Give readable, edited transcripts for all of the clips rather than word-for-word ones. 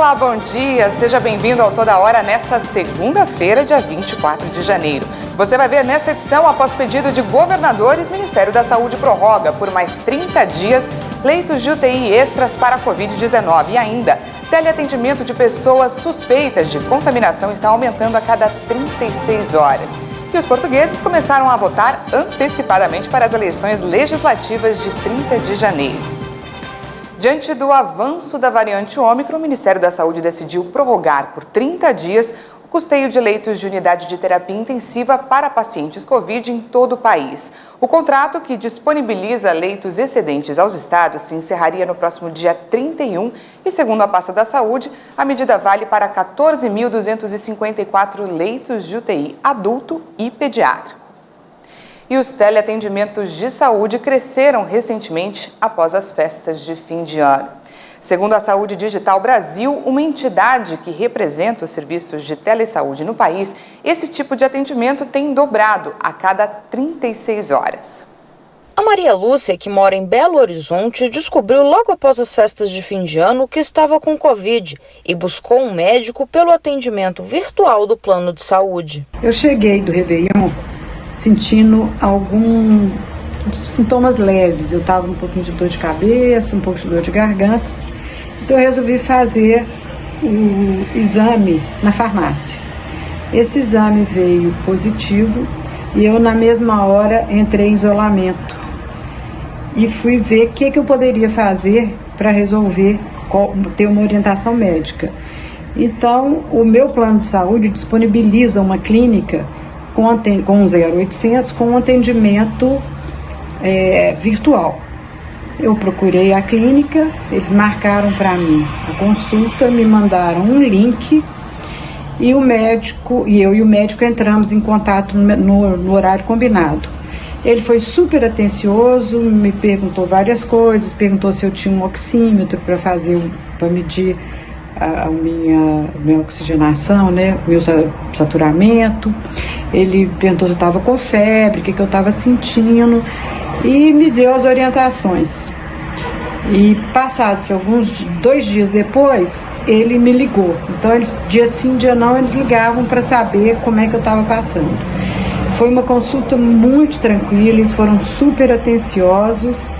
Olá, bom dia! Seja bem-vindo ao Toda Hora nessa segunda-feira, dia 24 de janeiro. Você vai ver nessa edição, após pedido de governadores, Ministério da Saúde prorroga por mais 30 dias leitos de UTI extras para a Covid-19. E ainda, teleatendimento de pessoas suspeitas de contaminação está aumentando a cada 36 horas. E os portugueses começaram a votar antecipadamente para as eleições legislativas de 30 de janeiro. Diante do avanço da variante Ômicron, o Ministério da Saúde decidiu prorrogar por 30 dias o custeio de leitos de unidade de terapia intensiva para pacientes Covid em todo o país. O contrato, que disponibiliza leitos excedentes aos estados, se encerraria no próximo dia 31 e, segundo a pasta da Saúde, a medida vale para 14.254 leitos de UTI adulto e pediátrico. E os teleatendimentos de saúde cresceram recentemente após as festas de fim de ano. Segundo a Saúde Digital Brasil, uma entidade que representa os serviços de telesaúde no país, esse tipo de atendimento tem dobrado a cada 36 horas. A Maria Lúcia, que mora em Belo Horizonte, descobriu logo após as festas de fim de ano que estava com Covid e buscou um médico pelo atendimento virtual do plano de saúde. Eu cheguei do Réveillon sentindo alguns sintomas leves. Eu estava um pouquinho de dor de cabeça, um pouco de dor de garganta. Então eu resolvi fazer o exame na farmácia. Esse exame veio positivo e eu na mesma hora entrei em isolamento. E fui ver o que eu poderia fazer para resolver ter uma orientação médica. Então o meu plano de saúde disponibiliza uma clínica com 0800, com um atendimento virtual. Eu procurei a clínica, eles marcaram para mim a consulta, me mandaram um link e o médico entramos em contato no horário combinado. Ele foi super atencioso, me perguntou várias coisas, perguntou se eu tinha um oxímetro para medir a minha oxigenação, né, meu saturamento. Ele perguntou se eu estava com febre, o que eu estava sentindo e me deu as orientações. E passados 2 dias depois, ele me ligou. Então, dia sim, dia não, eles ligavam para saber como é que eu estava passando. Foi uma consulta muito tranquila, eles foram super atenciosos.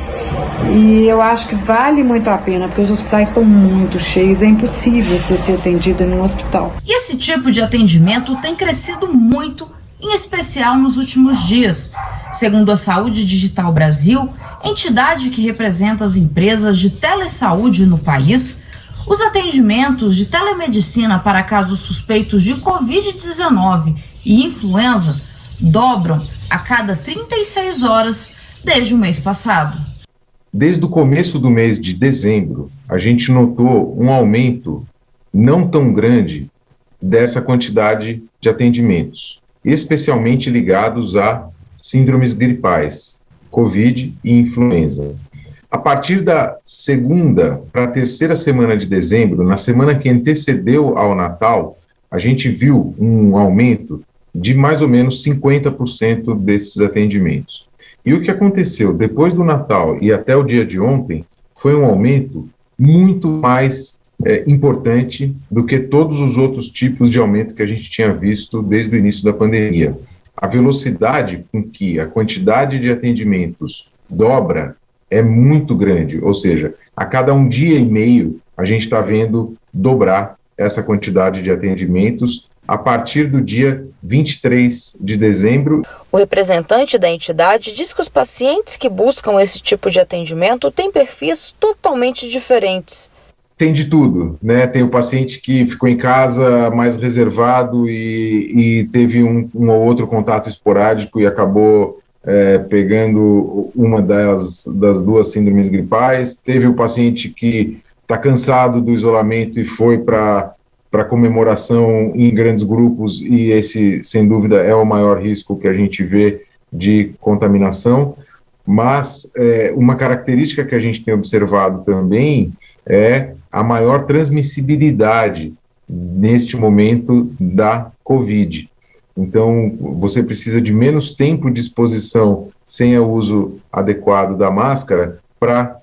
E eu acho que vale muito a pena, porque os hospitais estão muito cheios, é impossível você ser atendido em um hospital. E esse tipo de atendimento tem crescido muito, em especial nos últimos dias. Segundo a Saúde Digital Brasil, entidade que representa as empresas de telesaúde no país, os atendimentos de telemedicina para casos suspeitos de Covid-19 e influenza dobram a cada 36 horas desde o mês passado. Desde o começo do mês de dezembro, a gente notou um aumento não tão grande dessa quantidade de atendimentos, especialmente ligados a síndromes gripais, Covid e influenza. A partir da segunda para a terceira semana de dezembro, na semana que antecedeu ao Natal, a gente viu um aumento de mais ou menos 50% desses atendimentos. E o que aconteceu depois do Natal e até o dia de ontem foi um aumento muito mais importante do que todos os outros tipos de aumento que a gente tinha visto desde o início da pandemia. A velocidade com que a quantidade de atendimentos dobra é muito grande, ou seja, a cada 1 dia e meio a gente está vendo dobrar essa quantidade de atendimentos a partir do dia 23 de dezembro. O representante da entidade diz que os pacientes que buscam esse tipo de atendimento têm perfis totalmente diferentes. Tem de tudo, né? Tem o paciente que ficou em casa mais reservado e teve um ou outro contato esporádico e acabou pegando uma das 2 síndromes gripais. Teve o paciente que está cansado do isolamento e foi para comemoração em grandes grupos, e esse, sem dúvida, é o maior risco que a gente vê de contaminação. Mas uma característica que a gente tem observado também é a maior transmissibilidade neste momento da Covid. Então, você precisa de menos tempo de exposição sem o uso adequado da máscara para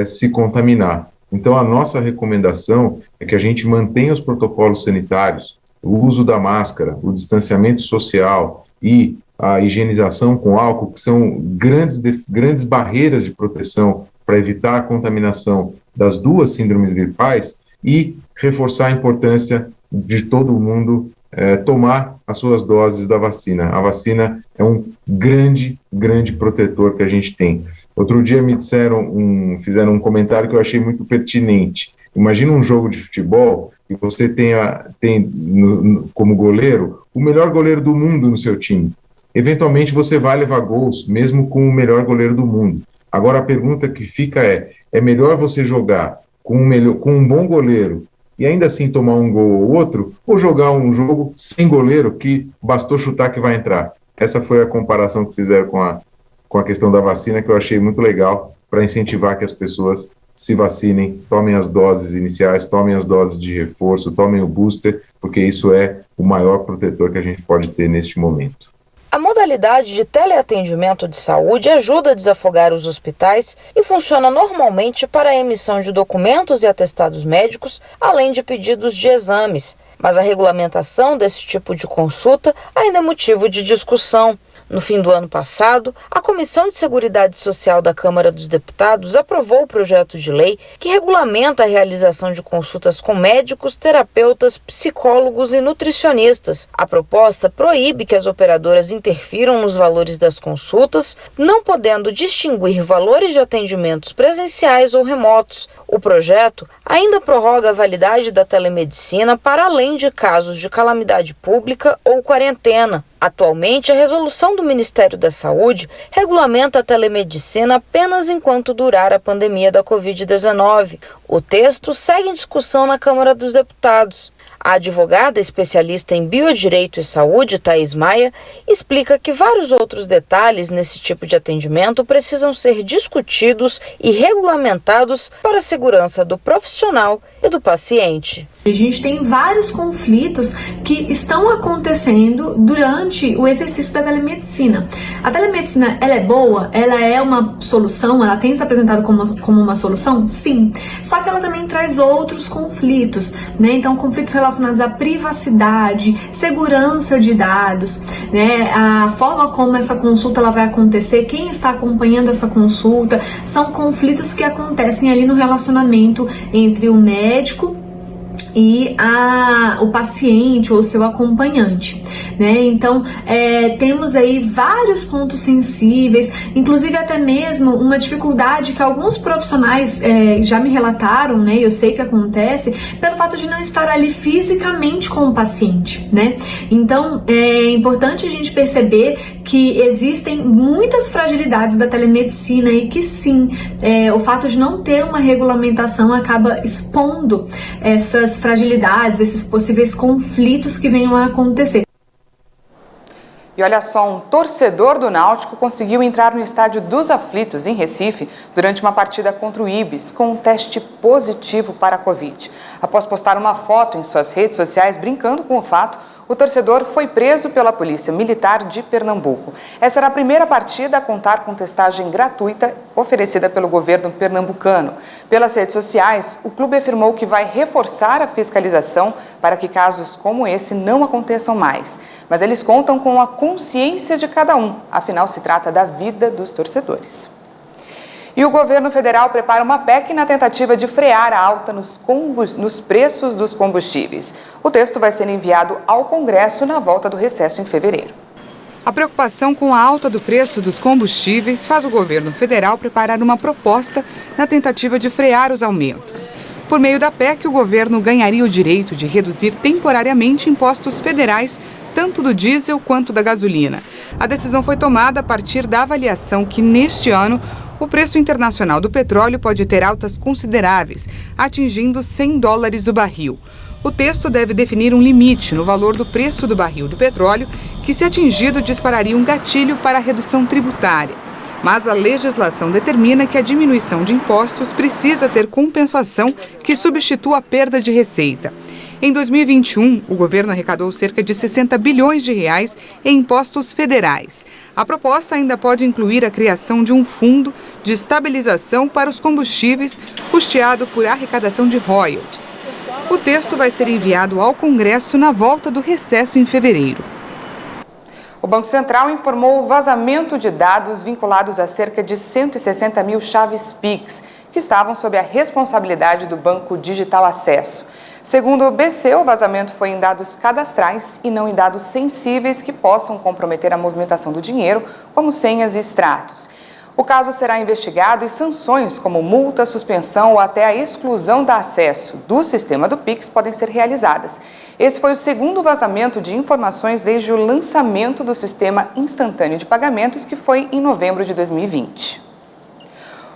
se contaminar. Então, a nossa recomendação é que a gente mantenha os protocolos sanitários, o uso da máscara, o distanciamento social e a higienização com álcool, que são grandes barreiras de proteção para evitar a contaminação das duas síndromes gripais, e reforçar a importância de todo mundo tomar as suas doses da vacina. A vacina é um grande protetor que a gente tem. Outro dia me fizeram um comentário que eu achei muito pertinente. Imagina um jogo de futebol e você tem como goleiro o melhor goleiro do mundo no seu time. Eventualmente você vai levar gols, mesmo com o melhor goleiro do mundo. Agora a pergunta que fica é melhor você jogar com um bom goleiro e ainda assim tomar um gol ou outro, ou jogar um jogo sem goleiro que bastou chutar que vai entrar? Essa foi a comparação que fizeram com a questão da vacina, que eu achei muito legal, para incentivar que as pessoas se vacinem, tomem as doses iniciais, tomem as doses de reforço, tomem o booster, porque isso é o maior protetor que a gente pode ter neste momento. A modalidade de teleatendimento de saúde ajuda a desafogar os hospitais e funciona normalmente para a emissão de documentos e atestados médicos, além de pedidos de exames. Mas a regulamentação desse tipo de consulta ainda é motivo de discussão. No fim do ano passado, a Comissão de Seguridade Social da Câmara dos Deputados aprovou o projeto de lei que regulamenta a realização de consultas com médicos, terapeutas, psicólogos e nutricionistas. A proposta proíbe que as operadoras interfiram nos valores das consultas, não podendo distinguir valores de atendimentos presenciais ou remotos. O projeto ainda prorroga a validade da telemedicina para além de casos de calamidade pública ou quarentena. Atualmente, a resolução do Ministério da Saúde regulamenta a telemedicina apenas enquanto durar a pandemia da Covid-19. O texto segue em discussão na Câmara dos Deputados. A advogada especialista em biodireito e saúde, Thaís Maia, explica que vários outros detalhes nesse tipo de atendimento precisam ser discutidos e regulamentados para a segurança do profissional e do paciente. A gente tem vários conflitos que estão acontecendo durante o exercício da telemedicina. A telemedicina, ela é boa? Ela é uma solução? Ela tem se apresentado como uma solução? Sim. Só que ela também traz outros conflitos, né? Então, conflitos relacionados à privacidade, segurança de dados, né? A forma como essa consulta ela vai acontecer, quem está acompanhando essa consulta, são conflitos que acontecem ali no relacionamento entre o médico e o paciente ou seu acompanhante, né? Então, temos aí vários pontos sensíveis, inclusive até mesmo uma dificuldade que alguns profissionais já me relataram, né? Eu sei que acontece pelo fato de não estar ali fisicamente com o paciente, né? Então, é importante a gente perceber que existem muitas fragilidades da telemedicina e que sim, o fato de não ter uma regulamentação acaba expondo essas fragilidades, esses possíveis conflitos que venham a acontecer. E olha só, um torcedor do Náutico conseguiu entrar no estádio dos Aflitos, em Recife, durante uma partida contra o Ibis, com um teste positivo para a Covid. Após postar uma foto em suas redes sociais brincando com o fato, o torcedor foi preso pela Polícia Militar de Pernambuco. Essa era a primeira partida a contar com testagem gratuita oferecida pelo governo pernambucano. Pelas redes sociais, o clube afirmou que vai reforçar a fiscalização para que casos como esse não aconteçam mais. Mas eles contam com a consciência de cada um, afinal se trata da vida dos torcedores. E o governo federal prepara uma PEC na tentativa de frear a alta nos preços dos combustíveis. O texto vai ser enviado ao Congresso na volta do recesso em fevereiro. A preocupação com a alta do preço dos combustíveis faz o governo federal preparar uma proposta na tentativa de frear os aumentos. Por meio da PEC, o governo ganharia o direito de reduzir temporariamente impostos federais, tanto do diesel quanto da gasolina. A decisão foi tomada a partir da avaliação que, neste ano, o preço internacional do petróleo pode ter altas consideráveis, atingindo $100 o barril. O texto deve definir um limite no valor do preço do barril do petróleo, que, se atingido, dispararia um gatilho para a redução tributária. Mas a legislação determina que a diminuição de impostos precisa ter compensação que substitua a perda de receita. Em 2021, o governo arrecadou cerca de 60 bilhões de reais em impostos federais. A proposta ainda pode incluir a criação de um fundo de estabilização para os combustíveis, custeado por arrecadação de royalties. O texto vai ser enviado ao Congresso na volta do recesso em fevereiro. O Banco Central informou o vazamento de dados vinculados a cerca de 160 mil chaves Pix, que estavam sob a responsabilidade do Banco Digital Acesso. Segundo o BC, o vazamento foi em dados cadastrais e não em dados sensíveis que possam comprometer a movimentação do dinheiro, como senhas e extratos. O caso será investigado e sanções como multa, suspensão ou até a exclusão do acesso do sistema do Pix podem ser realizadas. Esse foi o segundo vazamento de informações desde o lançamento do sistema instantâneo de pagamentos, que foi em novembro de 2020.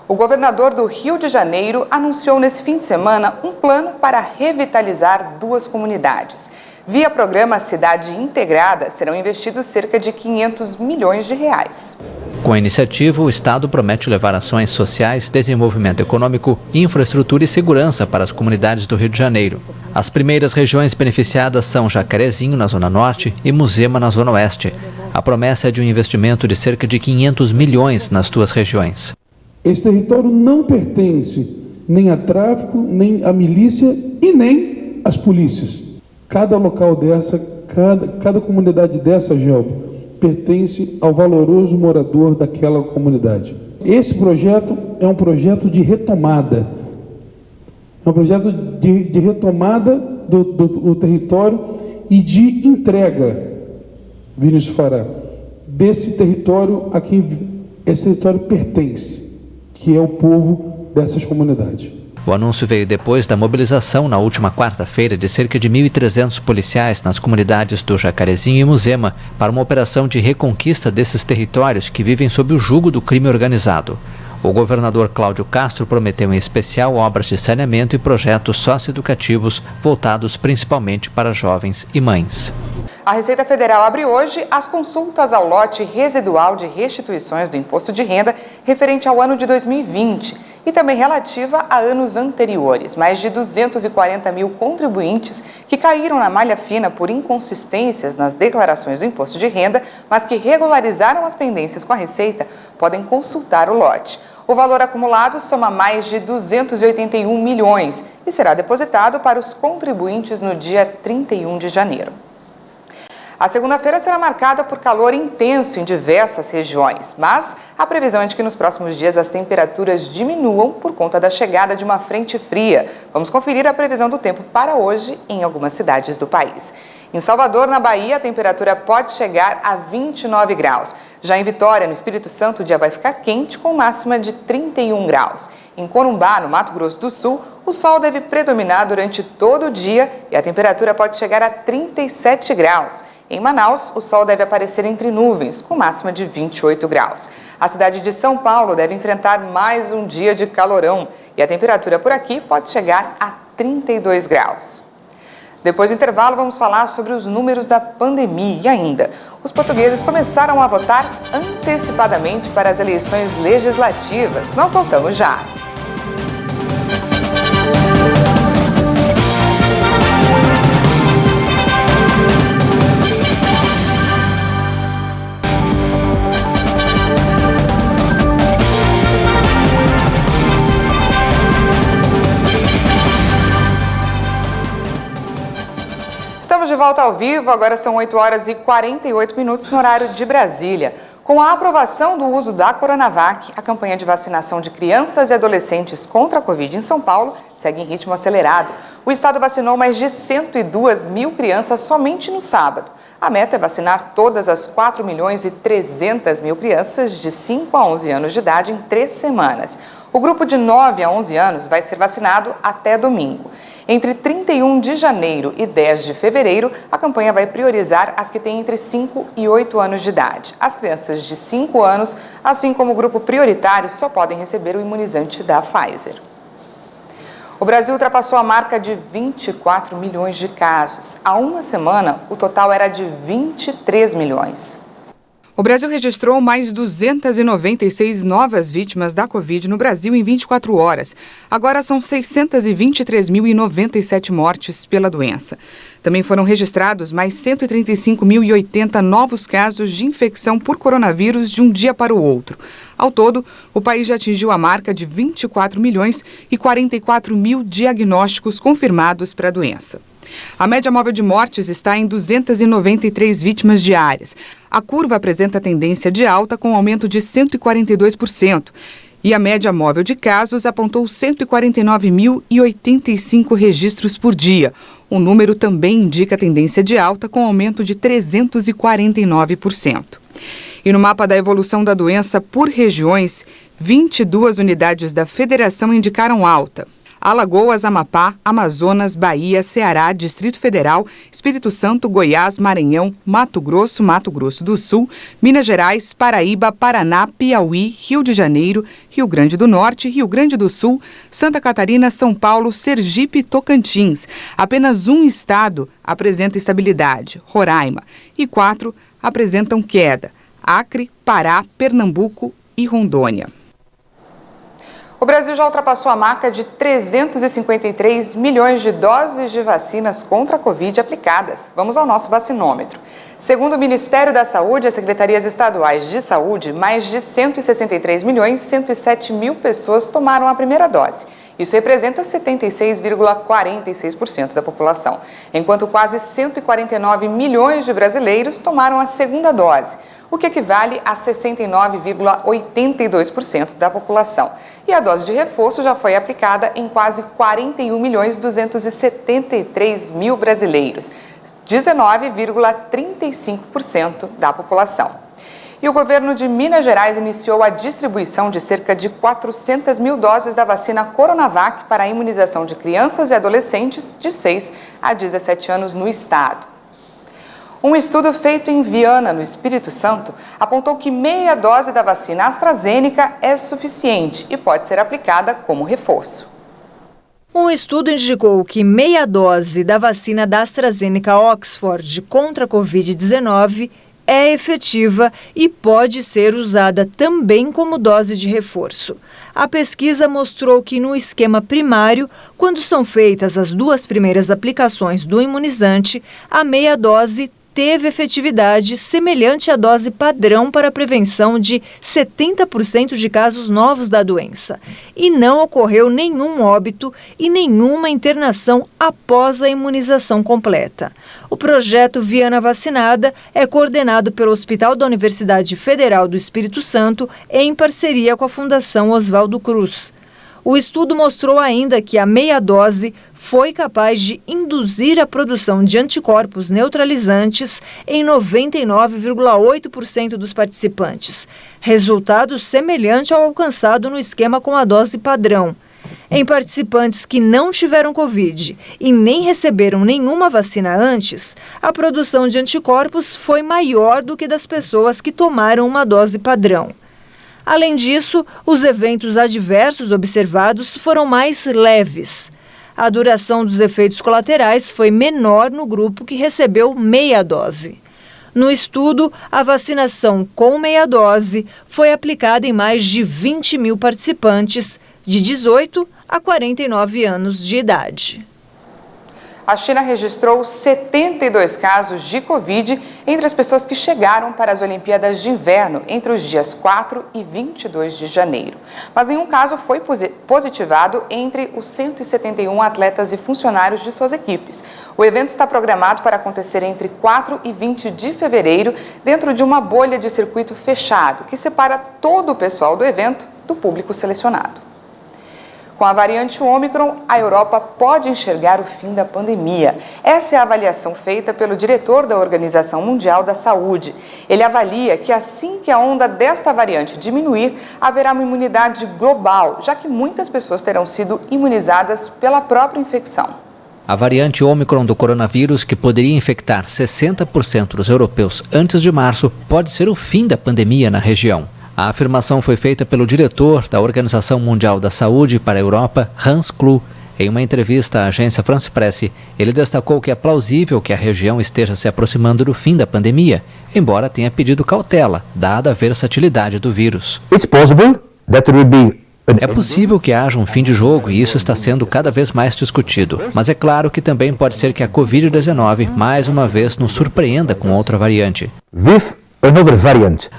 O governador do Rio de Janeiro anunciou nesse fim de semana um plano para revitalizar 2 comunidades. Via programa Cidade Integrada, serão investidos cerca de 500 milhões de reais. Com a iniciativa, o Estado promete levar ações sociais, desenvolvimento econômico, infraestrutura e segurança para as comunidades do Rio de Janeiro. As primeiras regiões beneficiadas são Jacarezinho, na Zona Norte, e Muzema, na Zona Oeste. A promessa é de um investimento de cerca de 500 milhões nas 2 regiões. Esse território não pertence nem a tráfico, nem à milícia e nem às polícias. Cada local dessa, cada comunidade dessa, Gelbo, pertence ao valoroso morador daquela comunidade. Esse projeto é um projeto de retomada. É um projeto de retomada do território e de entrega, Vinícius Fará, desse território a quem esse território pertence, que é o povo dessas comunidades. O anúncio veio depois da mobilização na última quarta-feira de cerca de 1.300 policiais nas comunidades do Jacarezinho e Muzema para uma operação de reconquista desses territórios que vivem sob o jugo do crime organizado. O governador Cláudio Castro prometeu em especial obras de saneamento e projetos socioeducativos voltados principalmente para jovens e mães. A Receita Federal abre hoje as consultas ao lote residual de restituições do imposto de renda referente ao ano de 2020 e também relativa a anos anteriores. Mais de 240 mil contribuintes que caíram na malha fina por inconsistências nas declarações do imposto de renda, mas que regularizaram as pendências com a Receita, podem consultar o lote. O valor acumulado soma mais de 281 milhões e será depositado para os contribuintes no dia 31 de janeiro. A segunda-feira será marcada por calor intenso em diversas regiões, mas a previsão é de que nos próximos dias as temperaturas diminuam por conta da chegada de uma frente fria. Vamos conferir a previsão do tempo para hoje em algumas cidades do país. Em Salvador, na Bahia, a temperatura pode chegar a 29 graus. Já em Vitória, no Espírito Santo, o dia vai ficar quente com máxima de 31 graus. Em Corumbá, no Mato Grosso do Sul, o sol deve predominar durante todo o dia e a temperatura pode chegar a 37 graus. Em Manaus, o sol deve aparecer entre nuvens, com máxima de 28 graus. A cidade de São Paulo deve enfrentar mais um dia de calorão e a temperatura por aqui pode chegar a 32 graus. Depois do intervalo, vamos falar sobre os números da pandemia e ainda. Os portugueses começaram a votar antecipadamente para as eleições legislativas. Nós voltamos já. Estamos de volta ao vivo, agora são 8 horas e 48 minutos no horário de Brasília. Com a aprovação do uso da Coronavac, a campanha de vacinação de crianças e adolescentes contra a Covid em São Paulo segue em ritmo acelerado. O estado vacinou mais de 102 mil crianças somente no sábado. A meta é vacinar todas as 4.300.000 crianças de 5 a 11 anos de idade em 3 semanas. O grupo de 9 a 11 anos vai ser vacinado até domingo. Entre 31 de janeiro e 10 de fevereiro, a campanha vai priorizar as que têm entre 5 e 8 anos de idade. As crianças de 5 anos, assim como o grupo prioritário, só podem receber o imunizante da Pfizer. O Brasil ultrapassou a marca de 24 milhões de casos. Há uma semana, o total era de 23 milhões. O Brasil registrou mais 296 novas vítimas da Covid no Brasil em 24 horas. Agora são 623.097 mortes pela doença. Também foram registrados mais 135.080 novos casos de infecção por coronavírus de um dia para o outro. Ao todo, o país já atingiu a marca de 24 milhões e 44 mil diagnósticos confirmados para a doença. A média móvel de mortes está em 293 vítimas diárias. A curva apresenta tendência de alta com aumento de 142%. E a média móvel de casos apontou 149.085 registros por dia. O número também indica tendência de alta com aumento de 349%. E no mapa da evolução da doença por regiões, 22 unidades da federação indicaram alta. Alagoas, Amapá, Amazonas, Bahia, Ceará, Distrito Federal, Espírito Santo, Goiás, Maranhão, Mato Grosso do Sul, Minas Gerais, Paraíba, Paraná, Piauí, Rio de Janeiro, Rio Grande do Norte, Rio Grande do Sul, Santa Catarina, São Paulo, Sergipe e Tocantins. Apenas um estado apresenta estabilidade, Roraima, e 4 apresentam queda, Acre, Pará, Pernambuco e Rondônia. O Brasil já ultrapassou a marca de 353 milhões de doses de vacinas contra a Covid aplicadas. Vamos ao nosso vacinômetro. Segundo o Ministério da Saúde e as secretarias estaduais de saúde, mais de 163 milhões e 107 mil pessoas tomaram a primeira dose. Isso representa 76,46% da população, enquanto quase 149 milhões de brasileiros tomaram a segunda dose, o que equivale a 69,82% da população. E a dose de reforço já foi aplicada em quase 41 milhões 273 mil brasileiros, 19,35% da população. E o governo de Minas Gerais iniciou a distribuição de cerca de 400 mil doses da vacina Coronavac para a imunização de crianças e adolescentes de 6 a 17 anos no estado. Um estudo feito em Viana, no Espírito Santo, apontou que meia dose da vacina AstraZeneca é suficiente e pode ser aplicada como reforço. Um estudo indicou que meia dose da vacina da AstraZeneca Oxford contra a Covid-19 é efetiva e pode ser usada também como dose de reforço. A pesquisa mostrou que no esquema primário, quando são feitas as 2 primeiras aplicações do imunizante, a meia dose teve efetividade semelhante à dose padrão para a prevenção de 70% de casos novos da doença. E não ocorreu nenhum óbito e nenhuma internação após a imunização completa. O projeto Viana Vacinada é coordenado pelo Hospital da Universidade Federal do Espírito Santo em parceria com a Fundação Oswaldo Cruz. O estudo mostrou ainda que a meia dose foi capaz de induzir a produção de anticorpos neutralizantes em 99,8% dos participantes, resultado semelhante ao alcançado no esquema com a dose padrão. Em participantes que não tiveram Covid e nem receberam nenhuma vacina antes, a produção de anticorpos foi maior do que das pessoas que tomaram uma dose padrão. Além disso, os eventos adversos observados foram mais leves. A duração dos efeitos colaterais foi menor no grupo que recebeu meia dose. No estudo, a vacinação com meia dose foi aplicada em mais de 20 mil participantes de 18 a 49 anos de idade. A China registrou 72 casos de Covid entre as pessoas que chegaram para as Olimpíadas de Inverno entre os dias 4 e 22 de janeiro. Mas nenhum caso foi positivado entre os 171 atletas e funcionários de suas equipes. O evento está programado para acontecer entre 4 e 20 de fevereiro, dentro de uma bolha de circuito fechado, que separa todo o pessoal do evento do público selecionado. Com a variante Ômicron, a Europa pode enxergar o fim da pandemia. Essa é a avaliação feita pelo diretor da Organização Mundial da Saúde. Ele avalia que assim que a onda desta variante diminuir, haverá uma imunidade global, já que muitas pessoas terão sido imunizadas pela própria infecção. A variante Ômicron do coronavírus, que poderia infectar 60% dos europeus antes de março, pode ser o fim da pandemia na região. A afirmação foi feita pelo diretor da Organização Mundial da Saúde para a Europa, Hans Kluh. Em uma entrevista à agência France Presse, ele destacou que é plausível que a região esteja se aproximando do fim da pandemia, embora tenha pedido cautela, dada a versatilidade do vírus. É possível que haja um fim de jogo e isso está sendo cada vez mais discutido. Mas é claro que também pode ser que a Covid-19 mais uma vez nos surpreenda com outra variante.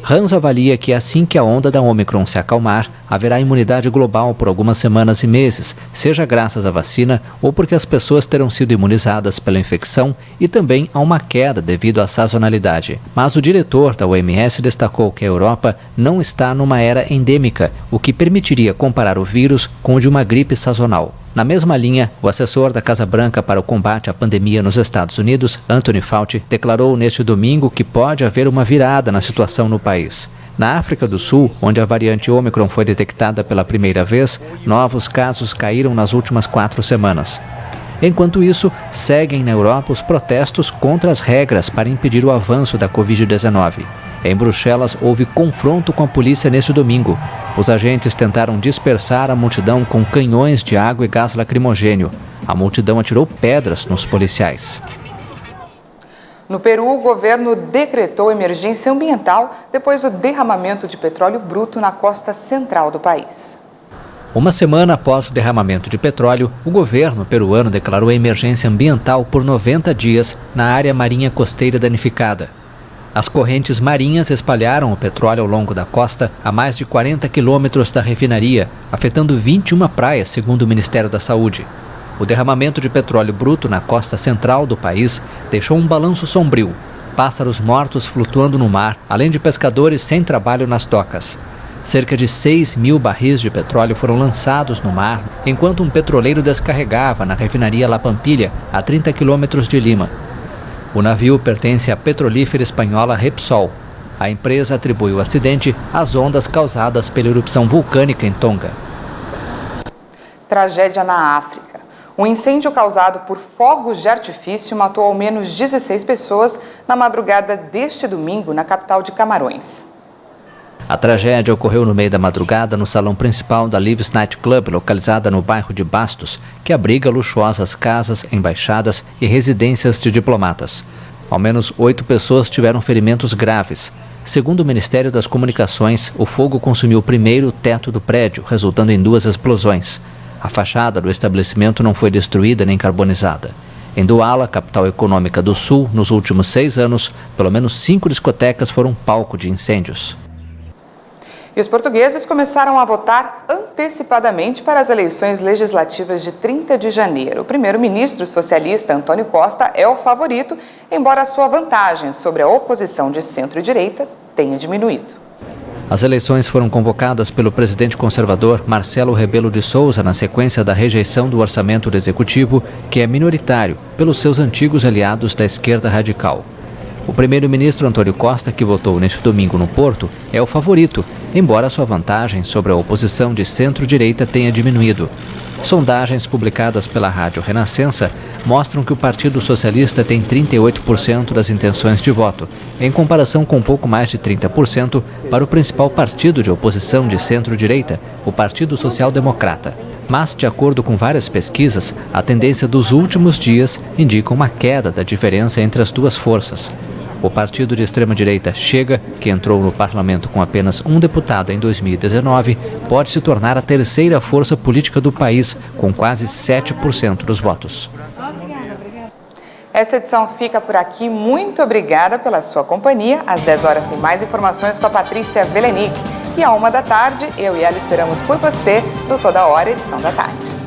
Hans avalia que assim que a onda da Omicron se acalmar, haverá imunidade global por algumas semanas e meses, seja graças à vacina ou porque as pessoas terão sido imunizadas pela infecção e também há uma queda devido à sazonalidade. Mas o diretor da OMS destacou que a Europa não está numa era endêmica, o que permitiria comparar o vírus com o de uma gripe sazonal. Na mesma linha, o assessor da Casa Branca para o combate à pandemia nos Estados Unidos, Anthony Fauci, declarou neste domingo que pode haver uma virada na situação no país. Na África do Sul, onde a variante Omicron foi detectada pela primeira vez, novos casos caíram nas últimas 4 semanas. Enquanto isso, seguem na Europa os protestos contra as regras para impedir o avanço da Covid-19. Em Bruxelas, houve confronto com a polícia neste domingo. Os agentes tentaram dispersar a multidão com canhões de água e gás lacrimogênio. A multidão atirou pedras nos policiais. No Peru, o governo decretou emergência ambiental depois do derramamento de petróleo bruto na costa central do país. Uma semana após o derramamento de petróleo, o governo peruano declarou emergência ambiental por 90 dias na área marinha costeira danificada. As correntes marinhas espalharam o petróleo ao longo da costa a mais de 40 quilômetros da refinaria, afetando 21 praias, segundo o Ministério da Saúde. O derramamento de petróleo bruto na costa central do país deixou um balanço sombrio, pássaros mortos flutuando no mar, além de pescadores sem trabalho nas docas. Cerca de 6.000 barris de petróleo foram lançados no mar, enquanto um petroleiro descarregava na refinaria La Pampilha, a 30 quilômetros de Lima. O navio pertence à petrolífera espanhola Repsol. A empresa atribui o acidente às ondas causadas pela erupção vulcânica em Tonga. Tragédia na África. Um incêndio causado por fogos de artifício matou ao menos 16 pessoas na madrugada deste domingo na capital de Camarões. A tragédia ocorreu no meio da madrugada no salão principal da Lives Night Club, localizada no bairro de Bastos, que abriga luxuosas casas, embaixadas e residências de diplomatas. Ao menos 8 pessoas tiveram ferimentos graves. Segundo o Ministério das Comunicações, o fogo consumiu primeiro o teto do prédio, resultando em 2 explosões. A fachada do estabelecimento não foi destruída nem carbonizada. Em Douala, capital econômica do Sul, nos últimos 6 anos, pelo menos 5 discotecas foram palco de incêndios. E os portugueses começaram a votar antecipadamente para as eleições legislativas de 30 de janeiro. O primeiro-ministro socialista Antônio Costa é o favorito, embora a sua vantagem sobre a oposição de centro-direita tenha diminuído. As eleições foram convocadas pelo presidente conservador Marcelo Rebelo de Sousa na sequência da rejeição do orçamento do executivo, que é minoritário, pelos seus antigos aliados da esquerda radical. O primeiro-ministro Antônio Costa, que votou neste domingo no Porto, é o favorito, embora sua vantagem sobre a oposição de centro-direita tenha diminuído. Sondagens publicadas pela Rádio Renascença mostram que o Partido Socialista tem 38% das intenções de voto, em comparação com um pouco mais de 30% para o principal partido de oposição de centro-direita, o Partido Social Democrata. Mas, de acordo com várias pesquisas, a tendência dos últimos dias indica uma queda da diferença entre as duas forças. O partido de extrema-direita Chega, que entrou no parlamento com apenas um deputado em 2019, pode se tornar a terceira força política do país, com quase 7% dos votos. Essa edição fica por aqui. Muito obrigada pela sua companhia. Às 10 horas tem mais informações com a Patrícia Velenic. E à 1 da tarde, eu e ela esperamos por você no Toda Hora, edição da tarde.